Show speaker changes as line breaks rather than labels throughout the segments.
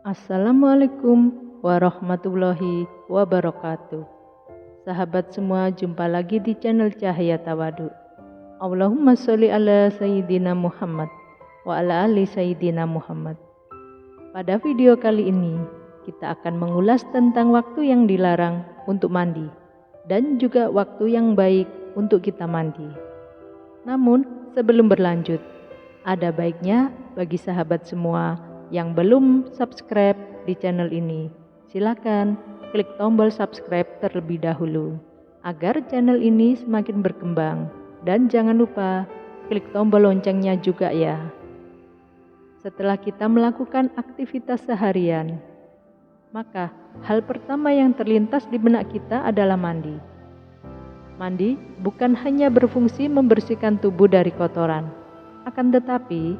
Assalamualaikum warahmatullahi wabarakatuh. Sahabat semua, jumpa lagi di channel Cahaya Tawadu. Allahumma sholli ala Sayyidina Muhammad wa ala ali Sayyidina Muhammad. Pada video kali ini, kita akan mengulas tentang waktu yang dilarang untuk mandi dan juga waktu yang baik untuk kita mandi. Namun, sebelum berlanjut, ada baiknya bagi sahabat semua yang belum subscribe di channel ini, silakan klik tombol subscribe terlebih dahulu agar channel ini semakin berkembang, dan jangan lupa klik tombol loncengnya juga ya. Setelah kita melakukan aktivitas seharian, maka hal pertama yang terlintas di benak kita adalah mandi. Mandi bukan hanya berfungsi membersihkan tubuh dari kotoran, akan tetapi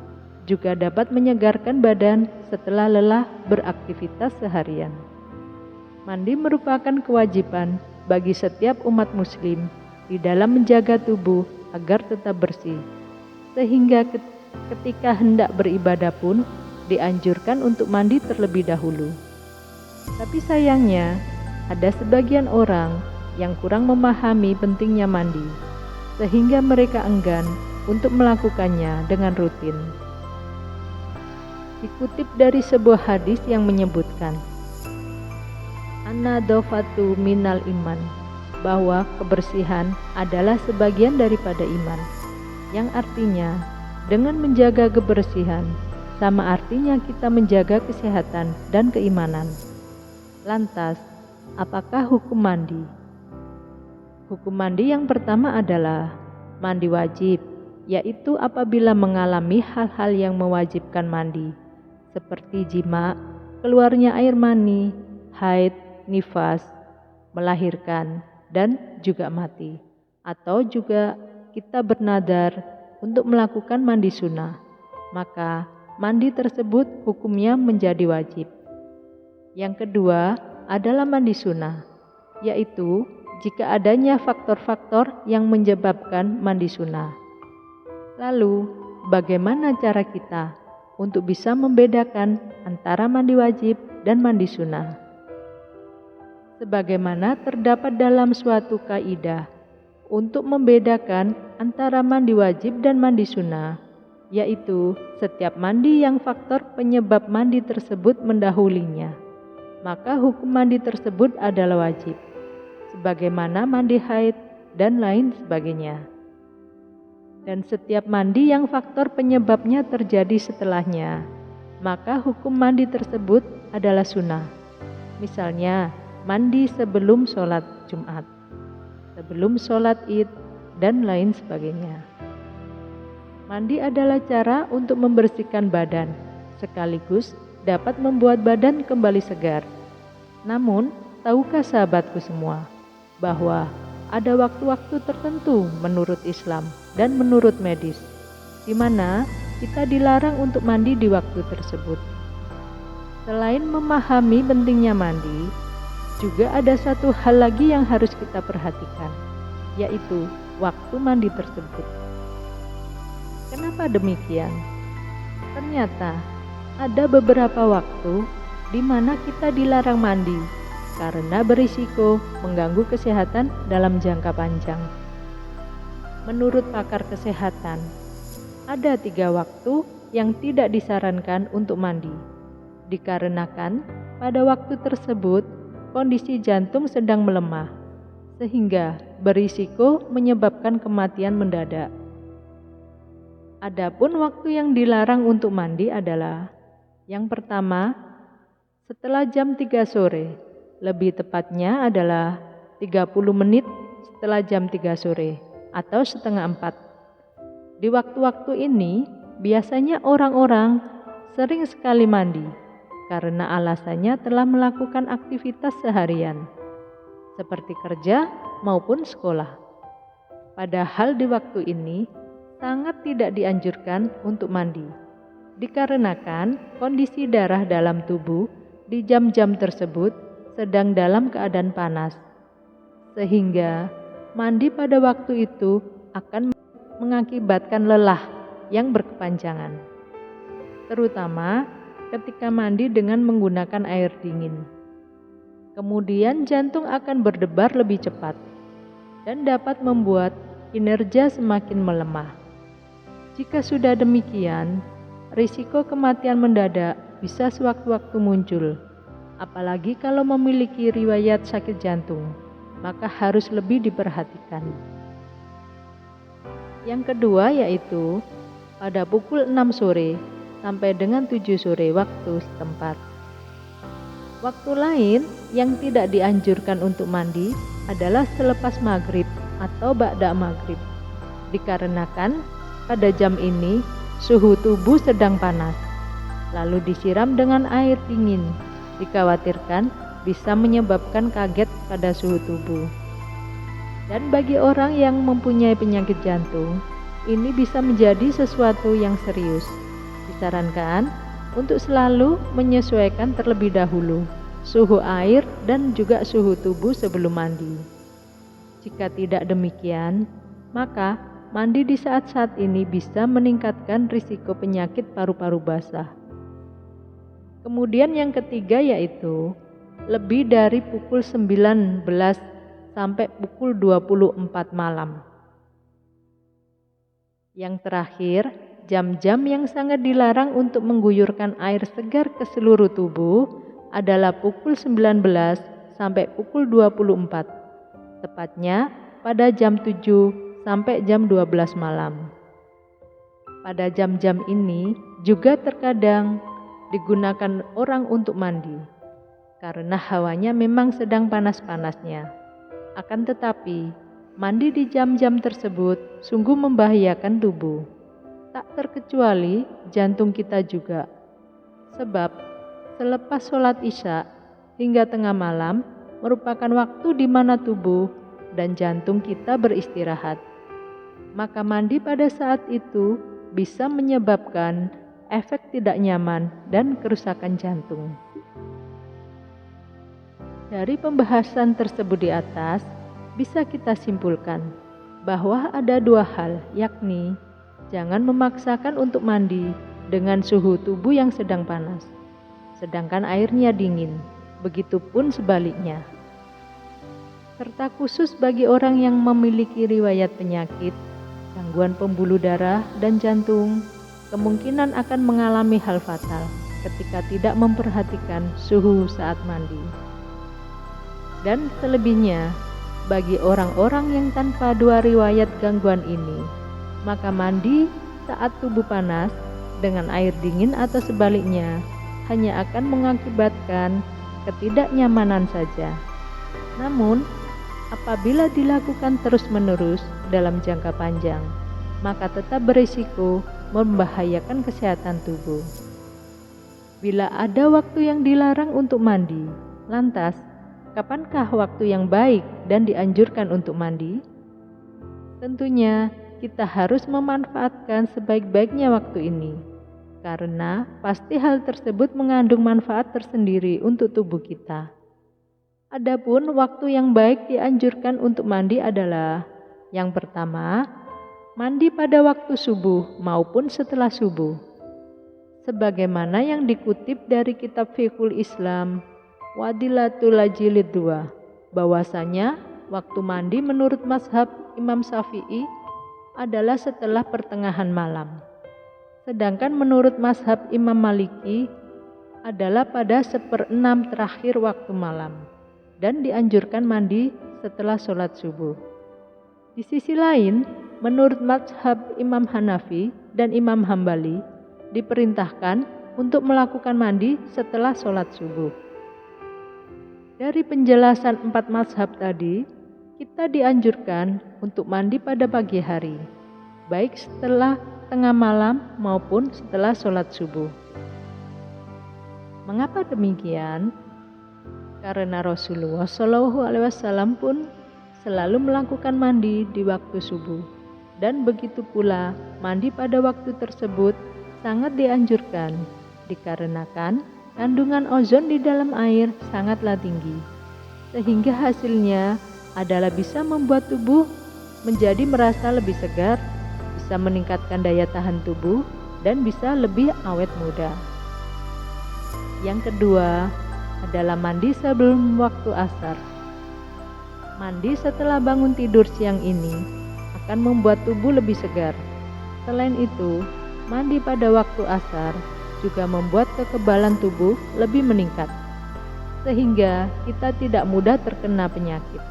juga dapat menyegarkan badan setelah lelah beraktivitas seharian. Mandi merupakan kewajiban bagi setiap umat muslim di dalam menjaga tubuh agar tetap bersih, sehingga ketika hendak beribadah pun dianjurkan untuk mandi terlebih dahulu. Tapi sayangnya, ada sebagian orang yang kurang memahami pentingnya mandi, sehingga mereka enggan untuk melakukannya dengan rutin. Dikutip dari sebuah hadis yang menyebutkan, an-nadhafatu minal iman, bahwa kebersihan adalah sebagian daripada iman, yang artinya dengan menjaga kebersihan sama artinya kita menjaga kesehatan dan keimanan. Lantas, apakah hukum mandi? Hukum mandi yang pertama adalah mandi wajib, yaitu apabila mengalami hal-hal yang mewajibkan mandi, seperti jima, keluarnya air mani, haid, nifas, melahirkan, dan juga mati. Atau juga kita bernadar untuk melakukan mandi sunnah, maka mandi tersebut hukumnya menjadi wajib. Yang kedua adalah mandi sunnah, yaitu jika adanya faktor-faktor yang menyebabkan mandi sunnah. Lalu, bagaimana cara kita untuk bisa membedakan antara mandi wajib dan mandi sunnah? Sebagaimana terdapat dalam suatu kaidah untuk membedakan antara mandi wajib dan mandi sunnah, yaitu setiap mandi yang faktor penyebab mandi tersebut mendahulinya, maka hukum mandi tersebut adalah wajib, sebagaimana mandi haid dan lain sebagainya. Dan setiap mandi yang faktor penyebabnya terjadi setelahnya, maka hukum mandi tersebut adalah sunnah. Misalnya, mandi sebelum sholat Jumat, sebelum sholat Id, dan lain sebagainya. Mandi adalah cara untuk membersihkan badan, sekaligus dapat membuat badan kembali segar. Namun, tahukah sahabatku semua, bahwa ada waktu-waktu tertentu menurut Islam dan menurut medis, di mana kita dilarang untuk mandi di waktu tersebut. Selain memahami pentingnya mandi, juga ada satu hal lagi yang harus kita perhatikan, yaitu waktu mandi tersebut. Kenapa demikian? Ternyata ada beberapa waktu di mana kita dilarang mandi karena berisiko mengganggu kesehatan dalam jangka panjang. Menurut pakar kesehatan, ada 3 waktu yang tidak disarankan untuk mandi, dikarenakan pada waktu tersebut kondisi jantung sedang melemah, sehingga berisiko menyebabkan kematian mendadak. Adapun waktu yang dilarang untuk mandi adalah yang pertama, setelah jam 3 sore, lebih tepatnya adalah 30 menit setelah jam 3 sore atau setengah 4. Di waktu-waktu ini biasanya orang-orang sering sekali mandi karena alasannya telah melakukan aktivitas seharian seperti kerja maupun sekolah. Padahal di waktu ini sangat tidak dianjurkan untuk mandi, dikarenakan kondisi darah dalam tubuh di jam-jam tersebut sedang dalam keadaan panas, sehingga mandi pada waktu itu akan mengakibatkan lelah yang berkepanjangan. Terutama ketika mandi dengan menggunakan air dingin. Kemudian jantung akan berdebar lebih cepat dan dapat membuat kinerja semakin melemah. Jika sudah demikian, risiko kematian mendadak bisa sewaktu-waktu muncul. Apalagi kalau memiliki riwayat sakit jantung, maka harus lebih diperhatikan. Yang kedua yaitu pada pukul 6 sore sampai dengan 7 sore waktu setempat. Waktu lain yang tidak dianjurkan untuk mandi adalah selepas maghrib atau ba'da maghrib, dikarenakan pada jam ini suhu tubuh sedang panas, lalu disiram dengan air dingin, dikhawatirkan bisa menyebabkan kaget pada suhu tubuh. Dan bagi orang yang mempunyai penyakit jantung, ini bisa menjadi sesuatu yang serius. Disarankan untuk selalu menyesuaikan terlebih dahulu suhu air dan juga suhu tubuh sebelum mandi. Jika tidak demikian, maka mandi di saat-saat ini bisa meningkatkan risiko penyakit paru-paru basah. Kemudian yang ketiga yaitu lebih dari pukul 19 sampai pukul 24 malam. Yang terakhir, jam-jam yang sangat dilarang untuk mengguyurkan air segar ke seluruh tubuh adalah pukul 19 sampai pukul 24, tepatnya pada jam 7 sampai jam 12 malam. Pada jam-jam ini juga terkadang digunakan orang untuk mandi, karena hawanya memang sedang panas-panasnya. Akan tetapi, mandi di jam-jam tersebut sungguh membahayakan tubuh. Tak terkecuali jantung kita juga. Sebab, selepas sholat Isya hingga tengah malam merupakan waktu di mana tubuh dan jantung kita beristirahat. Maka mandi pada saat itu bisa menyebabkan efek tidak nyaman dan kerusakan jantung. Dari pembahasan tersebut di atas, bisa kita simpulkan bahwa ada dua hal, yakni jangan memaksakan untuk mandi dengan suhu tubuh yang sedang panas, sedangkan airnya dingin, begitupun sebaliknya. Serta khusus bagi orang yang memiliki riwayat penyakit, gangguan pembuluh darah dan jantung, kemungkinan akan mengalami hal fatal ketika tidak memperhatikan suhu saat mandi. Dan selebihnya, bagi orang-orang yang tanpa dua riwayat gangguan ini, maka mandi saat tubuh panas dengan air dingin atau sebaliknya hanya akan mengakibatkan ketidaknyamanan saja. Namun, apabila dilakukan terus-menerus dalam jangka panjang, maka tetap berisiko membahayakan kesehatan tubuh. Bila ada waktu yang dilarang untuk mandi, lantas kapankah waktu yang baik dan dianjurkan untuk mandi? Tentunya kita harus memanfaatkan sebaik-baiknya waktu ini, karena pasti hal tersebut mengandung manfaat tersendiri untuk tubuh kita. Adapun waktu yang baik dianjurkan untuk mandi adalah yang pertama, mandi pada waktu subuh maupun setelah subuh. Sebagaimana yang dikutip dari kitab Fiqhul Islam, Wadilatul Jilid 2, bahwasanya waktu mandi menurut mazhab Imam Syafi'i adalah setelah pertengahan malam. Sedangkan menurut mazhab Imam Maliki adalah pada 1/6 terakhir waktu malam dan dianjurkan mandi setelah sholat subuh. Di sisi lain, menurut mazhab Imam Hanafi dan Imam Hambali diperintahkan untuk melakukan mandi setelah sholat subuh. Dari penjelasan 4 mazhab tadi, kita dianjurkan untuk mandi pada pagi hari, baik setelah tengah malam maupun setelah sholat subuh. Mengapa demikian? Karena Rasulullah SAW pun selalu melakukan mandi di waktu subuh, dan begitu pula mandi pada waktu tersebut sangat dianjurkan, dikarenakan kandungan ozon di dalam air sangatlah tinggi, sehingga hasilnya adalah bisa membuat tubuh menjadi merasa lebih segar, bisa meningkatkan daya tahan tubuh, dan bisa lebih awet muda. Yang kedua adalah mandi sebelum waktu asar. Mandi setelah bangun tidur siang ini akan membuat tubuh lebih segar. Selain itu, mandi pada waktu asar juga membuat kekebalan tubuh lebih meningkat, sehingga kita tidak mudah terkena penyakit.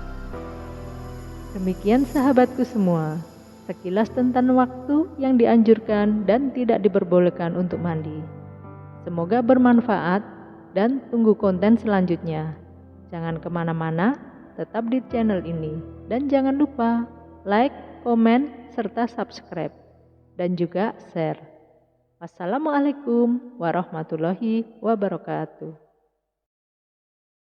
Demikian sahabatku semua, sekilas tentang waktu yang dianjurkan dan tidak diperbolehkan untuk mandi. Semoga bermanfaat dan tunggu konten selanjutnya. Jangan kemana-mana, tetap di channel ini. Dan jangan lupa like, komen, serta subscribe. Dan juga share. Wassalamualaikum warahmatullahi wabarakatuh.